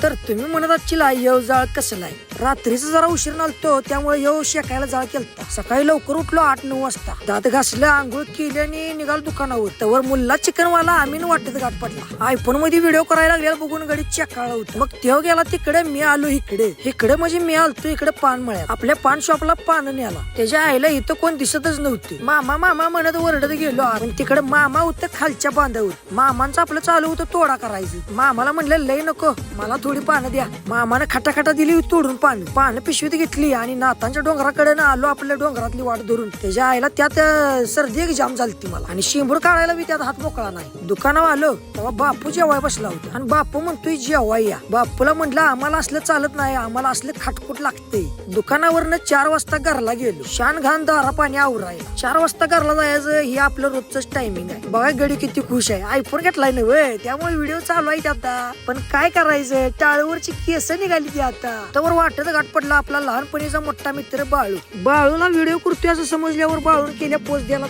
तर तुम्ही म्हणत आजची येव जाळ कसलाय. रात्रीच जरा उशीर नालतो त्यामुळे येव शेकायला जाळ केलता. सकाळी लवकर उठलो 8-9 वाजता. दात घासलं, आंघोळ केली आणि निघाल दुकानावर. तवर मुल्ला चिकनवाला आम्ही वाटत गाठ पडला. आयफोन मध्ये व्हिडिओ करायला लागल्याला बघून गडीत चेकाळा होतं. मग तेव्हा गेला तिकडे, मी आलो इकडे म्हणजे मी आलतो इकडे पान मळ्यात. आपल्या पान शॉपला पान न्याला. त्याच्या आईला इथं कोण दिसतच नव्हते. मामा मामा म्हणत ओरडत गेलो. आपण तिकडे मामा होतं खालच्या बांधावर. मामांचं आपलं चालू होतं तोडा करायचं. मामाला म्हणलं लय नको, मला थोडी पानं द्या. मामानं खटाखटा दिली तोडून पानं पिशवीत घेतली आणि नातांच्या डोंगराकडे आलो. आपल्या डोंगरातली वाट धरून. त्याच्या आईला त्यात सर्दी एक जाम झालती मला आणि शिंबूर काढायला बी त्यात हात मोकळा नाही. दुकानावर आलो तेव्हा बापू जेवाय बसला होता आणि बापू म्हणतोय जेवाय या. बापूला म्हटलं आम्हाला असलं चालत नाही, आम्हाला असलं खाटखुट लागते. दुकानावरनं 4 वाजता घरला गेलो. शान घाण दारा पाणी आवरायला. 4 वाजता घरला जायचं हे आपलं रोजच टायमिंग आहे. बघा गडी किती खुश आहे. आयफोन घेतलाय ना व्हय, त्यामुळे व्हिडिओ चालू आहे आता. पण काय करायचं, टाळूवरची केस निघाली ती आता. तर वाटत गाठ पडला आपला लहानपणीचा मोठा मित्र बाळूला व्हिडिओ करतोय असं समजल्यावर बाळून केल्या पोस्ट द्यायला